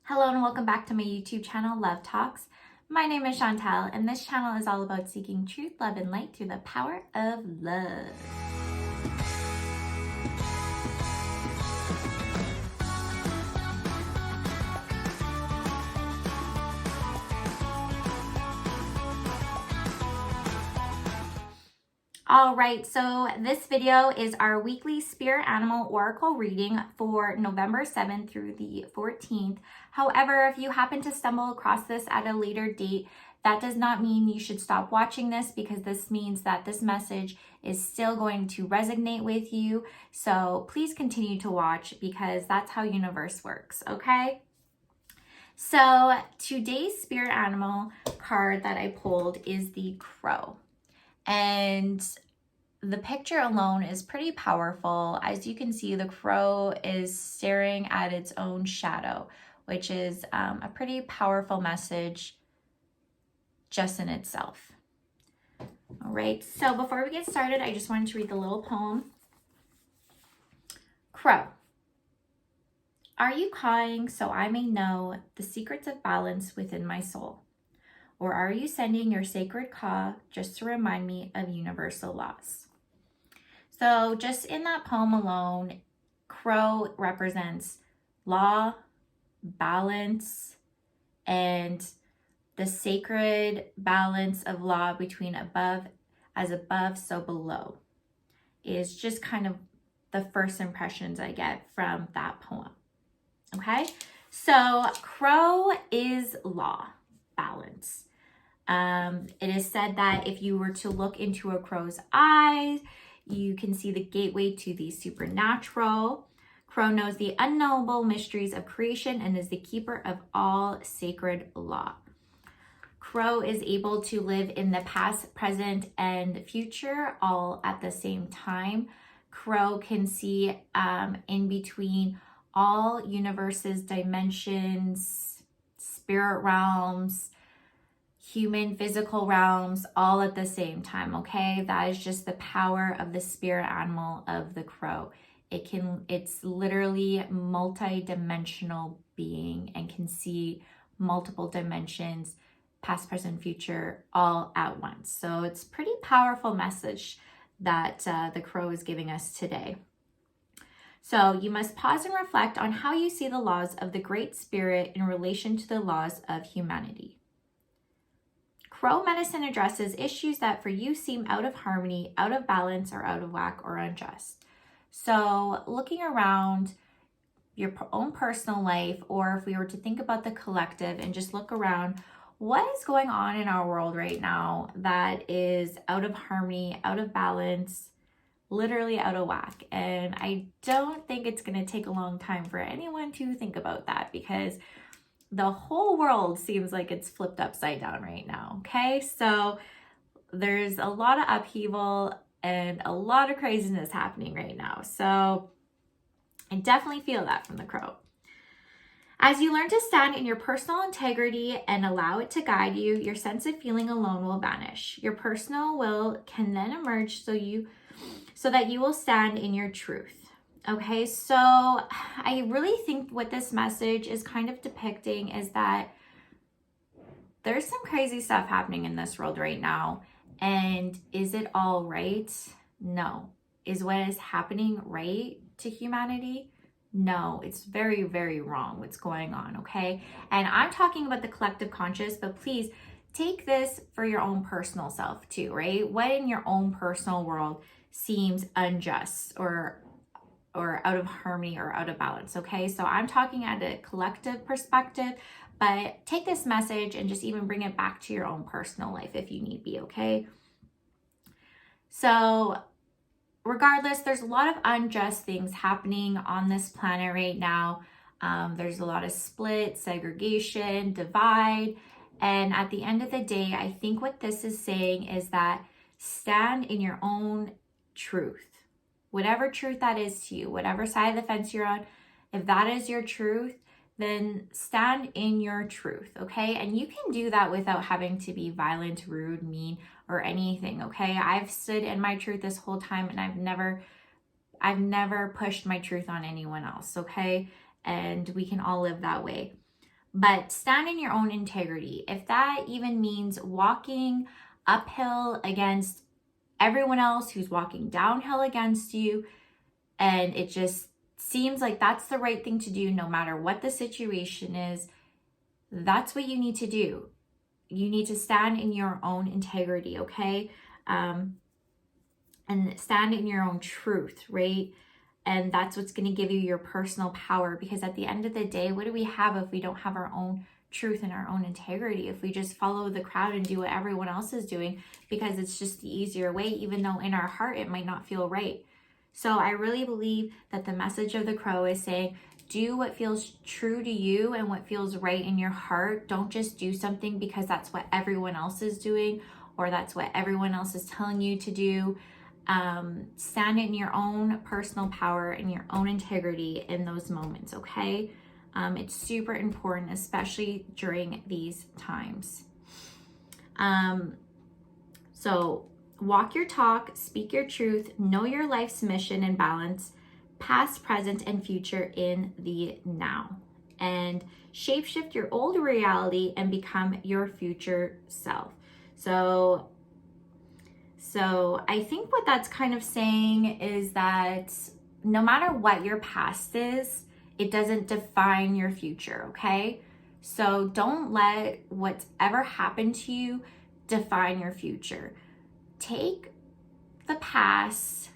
Hello and welcome back to my YouTube channel, Love Talks. My name is Chantel and this channel is all about seeking truth, love, and light through the power of love. All right, so this video is our weekly spirit animal oracle reading for November 7th through the 14th. However, if you happen to stumble across this at a later date, that does not mean you should stop watching this, because this means that this message is still going to resonate with you. So please continue to watch, because that's how universe works, okay? So today's spirit animal card that I pulled is the crow. And the picture alone is pretty powerful. As you can see, the crow is staring at its own shadow, which is a pretty powerful message just in itself. All right, so before we get started, I just wanted to read the little poem. Crow. Are you cawing so I may know the secrets of balance within my soul? Or are you sending your sacred caw just to remind me of universal laws? So just in that poem alone, crow represents law, balance, and the sacred balance of law between above, as above, so below, is just kind of the first impressions I get from that poem. Okay, so crow is law, balance. It is said that if you were to look into a crow's eyes, you can see the gateway to the supernatural. Crow knows the unknowable mysteries of creation and is the keeper of all sacred law. Crow is able to live in the past, present, and future all at the same time. Crow can see in between all universes, dimensions, spirit realms, human physical realms, all at the same time. Okay, that is just the power of the spirit animal of the crow. It's literally multi-dimensional being and can see multiple dimensions, past, present, future, all at once. So it's a pretty powerful message that the crow is giving us today. So you must pause and reflect on how you see the laws of the Great Spirit in relation to the laws of humanity. Crow medicine addresses issues that for you seem out of harmony, out of balance, or out of whack, or unjust. So looking around your own personal life, or if we were to think about the collective and just look around, what is going on in our world right now that is out of harmony, out of balance, literally out of whack? And I don't think it's going to take a long time for anyone to think about that, because the whole world seems like it's flipped upside down right now. Okay, so there's a lot of upheaval and a lot of craziness happening right now. So I definitely feel that from the crow. As you learn to stand in your personal integrity and allow it to guide you, your sense of feeling alone will vanish. Your personal will can then emerge so that you will stand in your truth. Okay, so I really think what this message is kind of depicting is that there's some crazy stuff happening in this world right now. And is it all right? No. Is what is happening right to humanity? No, it's very, very wrong what's going on, okay? And I'm talking about the collective conscious, but please take this for your own personal self too, right? What in your own personal world seems unjust or out of harmony or out of balance, okay? So I'm talking at a collective perspective, but take this message and just even bring it back to your own personal life if you need be, okay? So regardless, there's a lot of unjust things happening on this planet right now. There's a lot of split, segregation, divide, and at the end of the day, I think what this is saying is that stand in your own truth. Whatever truth that is to you, whatever side of the fence you're on, if that is your truth, then stand in your truth, okay? And you can do that without having to be violent, rude, mean, or anything, okay? I've stood in my truth this whole time, and I've never pushed my truth on anyone else, okay? And we can all live that way. but stand in your own integrity. If that even means walking uphill against everyone else who's walking downhill against you, and it just seems like that's the right thing to do no matter what the situation is, that's what you need to do. You need to stand in your own integrity, okay? And stand in your own truth, right? And that's what's going to give you your personal power, because at the end of the day, what do we have if we don't have our own truth and our own integrity? If we just follow the crowd and do what everyone else is doing because it's just the easier way, even though in our heart it might not feel right. So I really believe that the message of the crow is saying, do what feels true to you and what feels right in your heart. Don't just do something because that's what everyone else is doing or that's what everyone else is telling you to do. Stand in your own personal power and your own integrity in those moments, okay? It's super important, especially during these times. So walk your talk, speak your truth, know your life's mission and balance, past, present, and future in the now. And shapeshift your old reality and become your future self. So I think what that's kind of saying is that no matter what your past is, it doesn't define your future, okay? So don't let what's ever happened to you define your future. Take the past,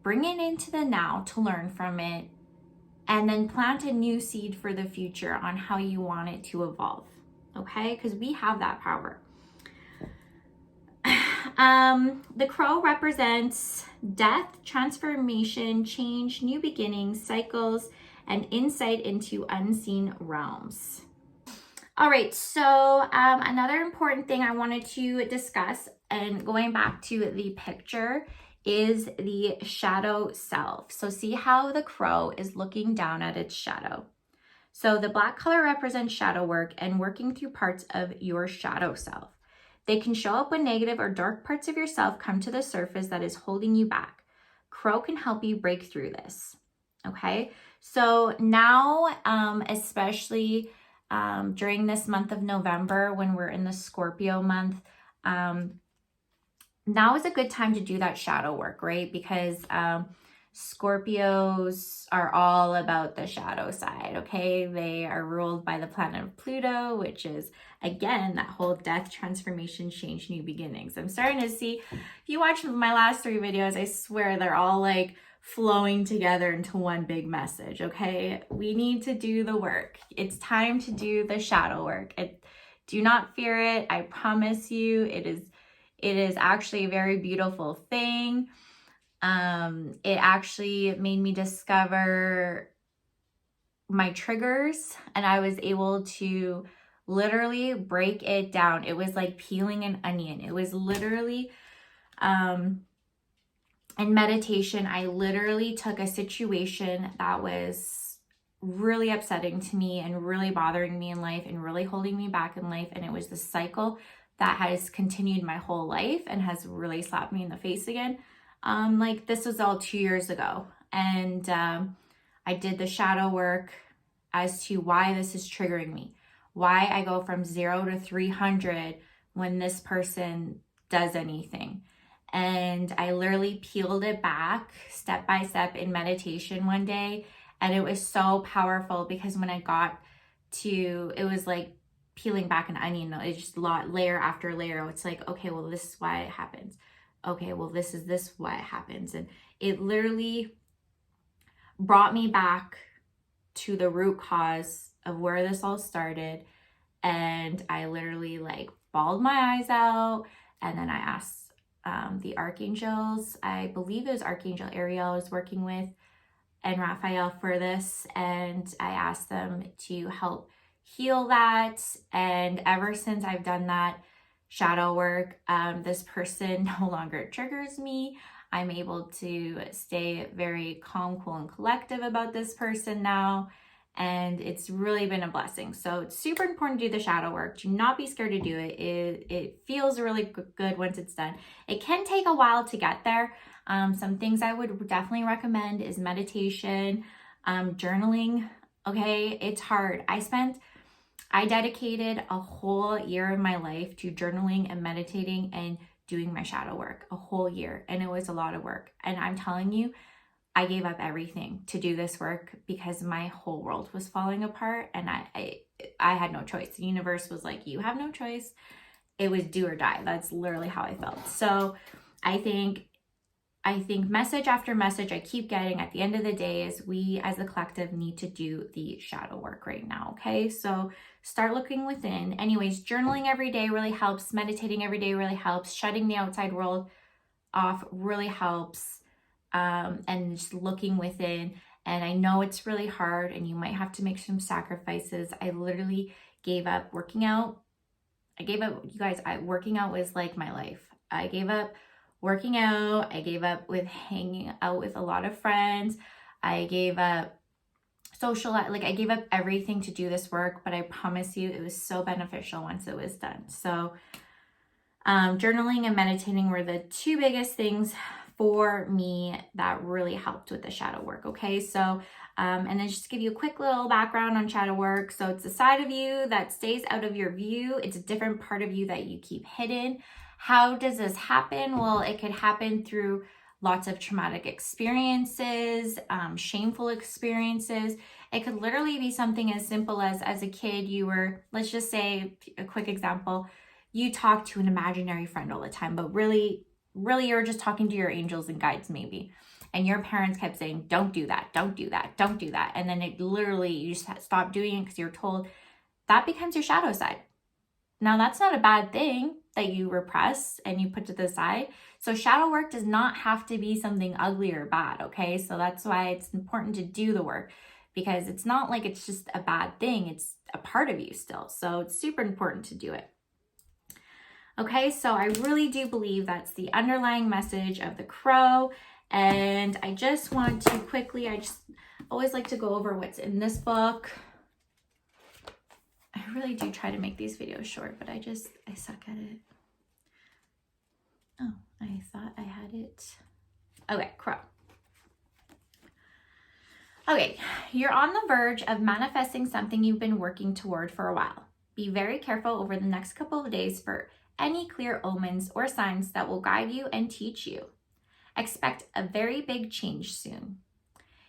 bring it into the now to learn from it, and then plant a new seed for the future on how you want it to evolve, okay? Because we have that power. The crow represents death, transformation, change, new beginnings, cycles, and insight into unseen realms. All right, so another important thing I wanted to discuss, and going back to the picture, is the shadow self. So see how the crow is looking down at its shadow. So the black color represents shadow work and working through parts of your shadow self. They can show up when negative or dark parts of yourself come to the surface that is holding you back. Crow can help you break through this, okay? So now, especially during this month of November, when we're in the Scorpio month, now is a good time to do that shadow work, right? Because Scorpios are all about the shadow side, okay? They are ruled by the planet of Pluto, which is, again, that whole death, transformation, change, new beginnings. I'm starting to see, if you watch my last 3 videos, I swear they're all like flowing together into one big message, okay? We need to do the work. It's time to do the shadow work. Do not fear it. I promise you, it is actually a very beautiful thing. It actually made me discover my triggers, and I was able to literally break it down. It was like peeling an onion. It was literally, in meditation, I literally took a situation that was really upsetting to me and really bothering me in life and really holding me back in life. And it was the cycle that has continued my whole life and has really slapped me in the face again. Like this was all 2 years ago. And I did the shadow work as to why this is triggering me, why I go from 0 to 300 when this person does anything. And I literally peeled it back step by step in meditation one day. And it was so powerful because when I got to, it was like peeling back an onion. It's just layer after layer. It's like, okay, well, this is why it happens. Okay, well, this is why it happens. And it literally brought me back to the root cause of where this all started. And I literally like bawled my eyes out. And then I asked the archangels, I believe it was Archangel Ariel I was working with, and Raphael for this. And I asked them to help heal that. And ever since I've done that shadow work, this person no longer triggers me. I'm able to stay very calm, cool, and collective about this person now. And it's really been a blessing. So it's super important to do the shadow work. Do not be scared to do it. It feels really good once it's done. It can take a while to get there. Some things I would definitely recommend is meditation, journaling. Okay, it's hard. I spent I dedicated a whole year of my life to journaling and meditating and doing my shadow work, a whole year. And it was a lot of work. And I'm telling you, I gave up everything to do this work because my whole world was falling apart and I had no choice. The universe was like, you have no choice. It was do or die. That's literally how I felt. So I think message after message I keep getting at the end of the day is we as a collective need to do the shadow work right now, okay? So start looking within. Anyways, journaling every day really helps. Meditating every day really helps. Shutting the outside world off really helps. And just looking within. And I know it's really hard and you might have to make some sacrifices. I literally gave up working out. You guys, working out was like my life. I gave up working out. I gave up with hanging out with a lot of friends. I gave up I gave up everything to do this work, but I promise you it was so beneficial once it was done. So journaling and meditating were the two biggest things for me that really helped with the shadow work. Okay, so and then just to give you a quick little background on shadow work. So it's a side of you that stays out of your view. It's a different part of you that you keep hidden. How does this happen? Well, it could happen through lots of traumatic experiences, shameful experiences. It could literally be something as simple as a kid you were, let's just say a quick example, you talk to an imaginary friend all the time, but really you're just talking to your angels and guides maybe. And your parents kept saying, don't do that, don't do that, don't do that. And then it literally, you just stop doing it because you're told. That becomes your shadow side. Now that's not a bad thing that you repress and you put to the side. So shadow work does not have to be something ugly or bad, okay? So that's why it's important to do the work, because it's not like it's just a bad thing. It's a part of you still. So it's super important to do it. Okay, so I really do believe that's the underlying message of the crow. And I just want to quickly, I just always like to go over what's in this book. I really do try to make these videos short, but I suck at it. Oh, I thought I had it. Okay, crow. Okay, you're on the verge of manifesting something you've been working toward for a while. Be very careful over the next couple of days for any clear omens or signs that will guide you and teach you. Expect a very big change soon.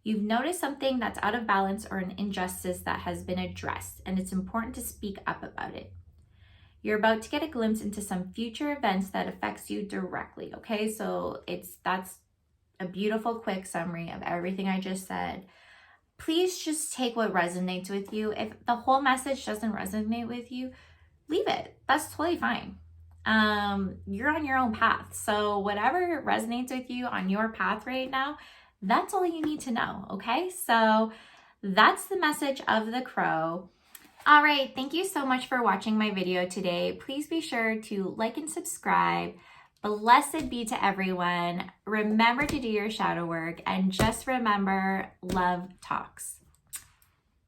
You've noticed something that's out of balance or an injustice that has been addressed, and it's important to speak up about it. You're about to get a glimpse into some future events that affects you directly, okay? So that's a beautiful quick summary of everything I just said. Please just take what resonates with you. If the whole message doesn't resonate with you, leave it. That's totally fine. You're on your own path. So whatever resonates with you on your path right now, that's all you need to know, okay? So that's the message of the crow. All right, thank you so much for watching my video today. Please be sure to like and subscribe. Blessed be to everyone. Remember to do your shadow work, and just remember, love talks.